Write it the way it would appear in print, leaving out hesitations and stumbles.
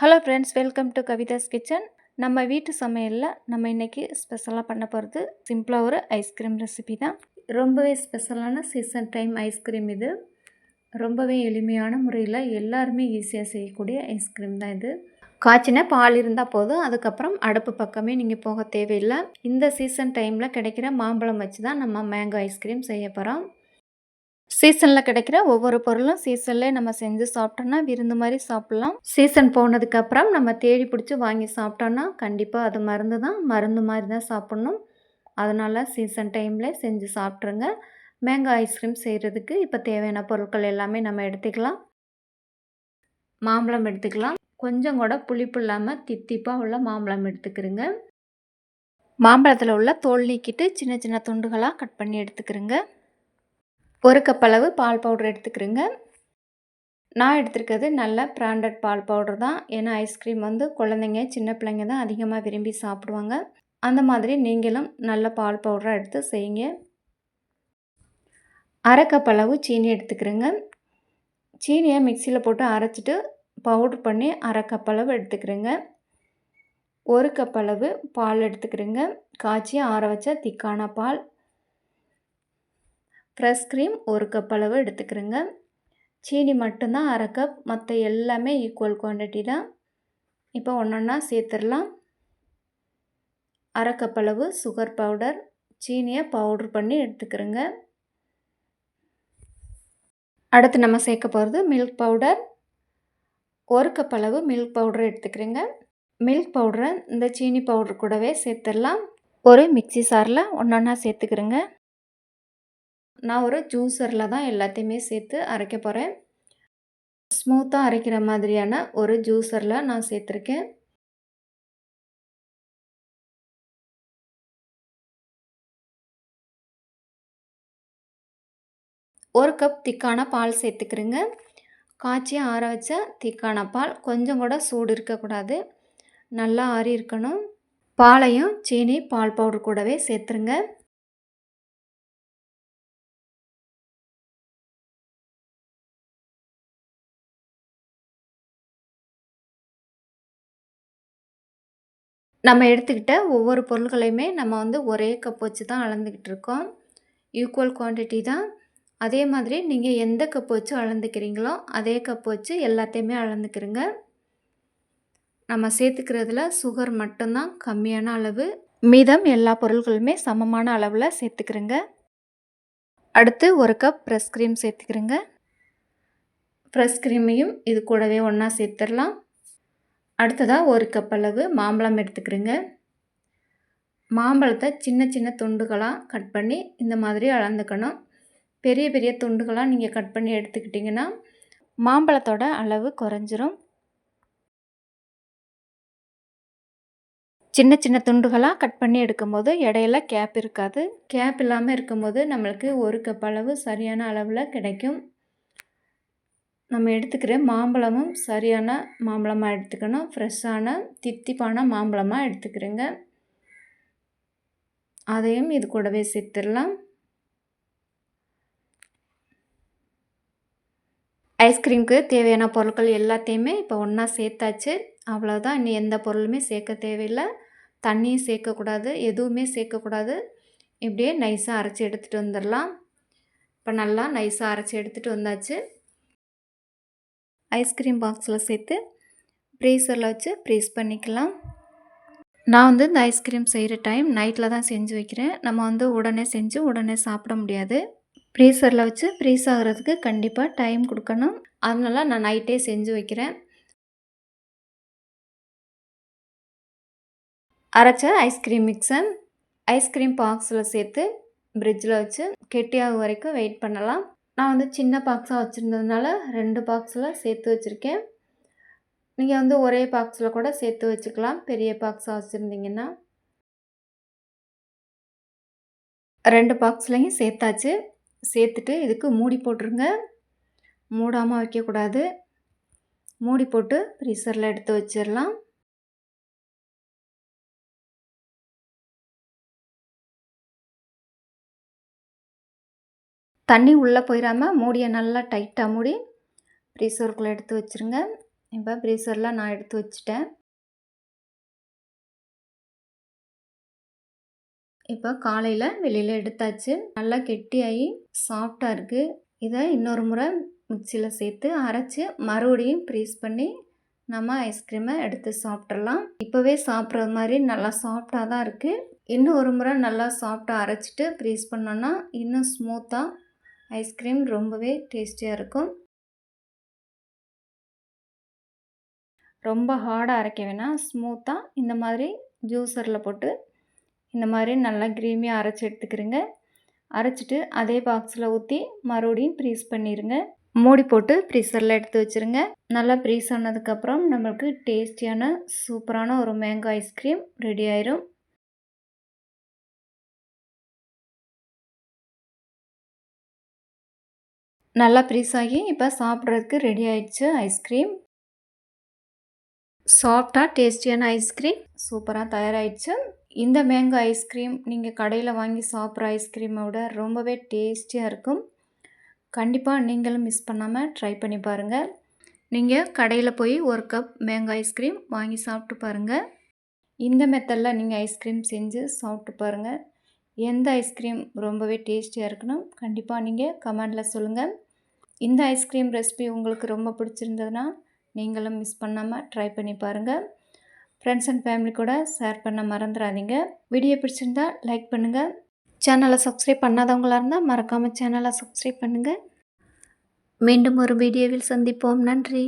Hello friends, welcome to Kavitha's kitchen. நம்ம வீட்டு சமையலில் நம்ம இன்றைக்கி ஸ்பெஷலாக பண்ண போகிறது சிம்பிளாக ஒரு ஐஸ்கிரீம் ரெசிபி தான். ரொம்பவே ஸ்பெஷலான சீசன் டைம் ஐஸ்கிரீம் இது. ரொம்பவே எளிமையான முறையில் எல்லாருமே ஈஸியாக செய்யக்கூடிய ஐஸ்கிரீம் தான் இது. காய்ச்சின பால் இருந்தால் போதும், அதுக்கப்புறம் அடுப்பு பக்கமே நீங்கள் போக தேவையில்லை. இந்த சீசன் டைமில் கிடைக்கிற மாம்பழம் வச்சு தான் நம்ம மேங்கோ ஐஸ்கிரீம் செய்ய போகிறோம். சீசனில் கிடைக்கிற ஒவ்வொரு பொருளும் சீசன்லேயே நம்ம செஞ்சு சாப்பிட்டோன்னா விருந்து மாதிரி சாப்பிட்லாம். சீசன் போனதுக்கப்புறம் நம்ம தேடி பிடிச்சி வாங்கி சாப்பிட்டோன்னா கண்டிப்பாக அது மருந்து தான், மருந்து மாதிரி தான் சாப்பிட்ணும். அதனால் சீசன் டைமில் செஞ்சு சாப்பிட்ருங்க. மேங்கோ ஐஸ்கிரீம் செய்கிறதுக்கு இப்போ தேவையான பொருட்கள் எல்லாமே நம்ம எடுத்துக்கலாம். மாம்பழம் எடுத்துக்கலாம். கொஞ்சம் கூட புளிப்பு இல்லாமல் தித்திப்பாக உள்ள மாம்பழம் எடுத்துக்கிறோங்க. மாம்பழத்தில் உள்ள தோல் நீக்கிட்டு சின்ன சின்ன துண்டுகளாக கட் பண்ணி எடுத்துக்கிறோங்க. ஒரு கப் அளவு பால் பவுடர் எடுத்துக்கிறேங்க. நான் எடுத்துருக்கிறது நல்ல பிராண்டட் பால் பவுடர் தான். ஏன்னா ஐஸ்கிரீம் வந்து குழந்தைங்க சின்ன பிள்ளைங்க தான் அதிகமாக விரும்பி சாப்பிடுவாங்க. அந்த மாதிரி நீங்களும் நல்ல பால் பவுடராக எடுத்து செய்யுங்க. அரை கப் அளவு சீனி எடுத்துக்கிறேங்க. சீனியை மிக்சியில் போட்டு அரைச்சிட்டு பவுடர் பண்ணி அரை கப் அளவு எடுத்துக்கிறேங்க. ஒரு கப் அளவு பால் எடுத்துக்கிறேங்க. காய்ச்சி ஆற வச்ச திக்கான பால். ஃப்ரெஷ் க்ரீம் ஒரு கப் அளவு எடுத்துக்கிறேங்க. சீனி மட்டும்தான் அரை கப், மற்ற எல்லாமே ஈக்குவல் குவான்டிட்டி தான். இப்போ ஒன்றா சேர்த்துடலாம். அரை கப் அளவு சுகர் பவுடர். சீனியை பவுட்ரு பண்ணி எடுத்துக்கிறேங்க. அடுத்து நம்ம சேர்க்க போகிறது மில்க் பவுடர். ஒரு கப் அளவு மில்க் பவுடர் எடுத்துக்கிறேங்க. மில்க் பவுடரை இந்த சீனி பவுட்ரு கூடவே சேர்த்துடலாம். ஒரு மிக்சி சாரில் ஒன்றா சேர்த்துக்கிறேங்க. நான் ஒரு ஜூஸரில் தான் எல்லாத்தையுமே சேர்த்து அரைக்க போகிறேன். ஸ்மூத்தாக அரைக்கிற மாதிரியான ஒரு ஜூஸரில் நான் சேர்த்துருக்கேன். ஒரு கப் திக்கான பால் சேர்த்துக்கிறேங்க. காய்ச்சி ஆற வச்ச திக்கான பால். கொஞ்சம் கூட சூடு இருக்கக்கூடாது, நல்லா ஆறி இருக்கணும். பாலையும் சீனி பால் பவுடர் கூடவே சேர்த்துருங்க. நம்ம எடுத்துக்கிட்ட ஒவ்வொரு பொருட்களையுமே நம்ம வந்து ஒரே கப் வச்சு தான் அளந்துக்கிட்டு இருக்கோம். ஈக்குவல் குவான்டிட்டி தான். அதே மாதிரி நீங்கள் எந்த கப் வச்சு அளந்துக்கிறீங்களோ அதே கப் வச்சு எல்லாத்தையுமே அளந்துக்கிறங்க. நம்ம சேர்த்துக்கிறதுல சுகர் மட்டும்தான் கம்மியான அளவு, மீதம் எல்லா பொருட்களுமே சமமான அளவில் சேர்த்துக்கிறங்க. அடுத்து ஒரு கப் ஃப்ரெஷ் க்ரீம் சேர்த்துக்கிறங்க. ஃப்ரெஷ் க்ரீமையும் இது கூடவே ஒன்றா சேர்த்துடலாம். அடுத்ததாக ஒரு கப் அளவு மாம்பழம் எடுத்துக்கிறேங்க. மாம்பழத்தை சின்ன சின்ன துண்டுகளாக கட் பண்ணி இந்த மாதிரி அளந்துக்கணும். பெரிய பெரிய துண்டுகளாக நீங்கள் கட் பண்ணி எடுத்துக்கிட்டிங்கன்னா மாம்பழத்தோட அளவு குறைஞ்சிரும். சின்ன சின்ன துண்டுகளாக கட் பண்ணி எடுக்கும்போது இடையில கேப் இருக்காது. கேப் இல்லாமல் இருக்கும்போது நம்மளுக்கு ஒரு கப் அளவு சரியான அளவில் கிடைக்கும். நம்ம எடுத்துக்கிற மாம்பழமும் சரியான மாம்பழமாக எடுத்துக்கணும். ஃப்ரெஷ்ஷான தித்திப்பான மாம்பழமாக எடுத்துக்கிறேங்க. அதையும் இது கூடவே சேர்த்துடலாம். ஐஸ்கிரீமுக்கு தேவையான பொருட்கள் எல்லாத்தையுமே இப்போ ஒன்றா சேர்த்தாச்சு. அவ்வளோதான். இன்னும் எந்த பொருளுமே சேர்க்க தேவையில்லை. தண்ணியும் சேர்க்கக்கூடாது, எதுவுமே சேர்க்கக்கூடாது. இப்படியே நைஸாக அரைச்சி எடுத்துகிட்டு வந்துடலாம். இப்போ நல்லா நைஸாக அரைச்சி எடுத்துகிட்டு வந்தாச்சு. ஐஸ்கிரீம் பாக்ஸில் சேர்த்து ஃப்ரீசரில் வச்சு ஃப்ரீஸ் பண்ணிக்கலாம். நான் வந்து இந்த ஐஸ்கிரீம் செய்கிற டைம் நைட்டில் தான் செஞ்சு வைக்கிறேன். நம்ம வந்து உடனே செஞ்சு உடனே சாப்பிட முடியாது. ஃப்ரீசரில் வச்சு ஃப்ரீஸ் ஆகிறதுக்கு கண்டிப்பாக டைம் கொடுக்கணும். அதனால நான் நைட்டே செஞ்சு வைக்கிறேன். அரைச்ச ஐஸ்கிரீம் மிக்ஸை ஐஸ்கிரீம் பாக்ஸில் சேர்த்து ஃப்ரிட்ஜில் வச்சு கெட்டியாகும் வரைக்கும் வெயிட் பண்ணலாம். நான் வந்து சின்ன பாக்ஸாக வச்சுருந்ததுனால 2 பாக்ஸில் சேர்த்து வச்சுருக்கேன். நீங்கள் வந்து ஒரே பாக்ஸில் கூட சேர்த்து வச்சுக்கலாம், பெரிய பாக்ஸாக வச்சுருந்தீங்கன்னா. 2 பாக்ஸ்லையும் சேர்த்தாச்சு. சேர்த்துட்டு இதுக்கு மூடி போட்டுருங்க. மூடாமல் வைக்கக்கூடாது. மூடி போட்டு ஃப்ரீசரில் எடுத்து வச்சிடலாம். தண்ணி உள்ளே போயிடாமல் மூடியை நல்லா டைட்டாக மூடி ஃப்ரீசருக்குள்ளே எடுத்து வச்சுருங்க. இப்போ ஃப்ரீசரில் நான் எடுத்து வச்சுட்டேன். இப்போ காலையில் வெளியில் எடுத்தாச்சு. நல்லா கெட்டியாகி சாஃப்டாக இருக்குது. இதை இன்னொரு முறை மிக்சியில் சேர்த்து அரைச்சி மறுபடியும் ஃப்ரீஸ் பண்ணி நம்ம ஐஸ்கிரீமை எடுத்து சாப்பிட்றலாம். இப்போவே சாப்பிட்ற மாதிரி நல்லா சாஃப்டாக தான் இருக்குது. இன்னும் ஒரு முறை நல்லா சாஃப்டாக அரைச்சிட்டு ஃப்ரீஸ் பண்ணோன்னா இன்னும் ஸ்மூத்தாக ஐஸ்கிரீம் ரொம்பவே டேஸ்டியாக இருக்கும். ரொம்ப ஹார்டாக அரைக்க வேணாம், ஸ்மூத்தாக இந்த மாதிரி ஜூஸரில் போட்டு இந்த மாதிரி நல்லா க்ரீமியாக அரைச்சி எடுத்துக்கிறேங்க. அரைச்சிட்டு அதே பாக்ஸில் ஊற்றி மறுபடியும் ஃப்ரீஸ் பண்ணிடுங்க. மூடி போட்டு ஃப்ரீசரில் எடுத்து வச்சுருங்க. நல்லா ஃப்ரீஸ் ஆனதுக்கப்புறம் நம்மளுக்கு டேஸ்டியான சூப்பரான ஒரு மேங்கோ ஐஸ்கிரீம் ரெடி ஆயிரும். நல்லா ஃப்ரீஸ் ஆகி இப்போ சாப்பிட்றதுக்கு ரெடி ஆயிடுச்சு ஐஸ்கிரீம். சாஃப்டாக டேஸ்டியான ஐஸ்கிரீம் சூப்பராக தயாராகிடுச்சு. இந்த மேங்கோ ஐஸ்கிரீம் நீங்கள் கடையில் வாங்கி சாப்பிட்ற ஐஸ்கிரீமை விட ரொம்பவே டேஸ்டியாக இருக்கும். கண்டிப்பாக நீங்களும் மிஸ் பண்ணாமல் ட்ரை பண்ணி பாருங்கள். நீங்கள் கடையில் போய் ஒரு கப் மேங்கோ ஐஸ்கிரீம் வாங்கி சாப்பிட்டு பாருங்கள். இந்த மெத்தடில் நீங்கள் ஐஸ்கிரீம் செஞ்சு சாப்பிட்டு பாருங்கள். எந்த ஐஸ்கிரீம் ரொம்பவே டேஸ்டியாக இருக்குன்னு கண்டிப்பாக நீங்கள் கமெண்டில் சொல்லுங்கள். இந்த ஐஸ்கிரீம் ரெசிபி உங்களுக்கு ரொம்ப பிடிச்சிருந்ததுன்னா நீங்களும் மிஸ் பண்ணாமல் ட்ரை பண்ணி பாருங்கள். ஃப்ரெண்ட்ஸ் அண்ட் ஃபேமிலி கூட ஷேர் பண்ண மறந்துடாதீங்க. வீடியோ பிடிச்சிருந்தா லைக் பண்ணுங்கள். சேனலை சப்ஸ்கிரைப் பண்ணாதவங்களாக இருந்தால் மறக்காமல் சேனலை சப்ஸ்கிரைப் பண்ணுங்கள். மீண்டும் ஒரு வீடியோவில் சந்திப்போம். நன்றி.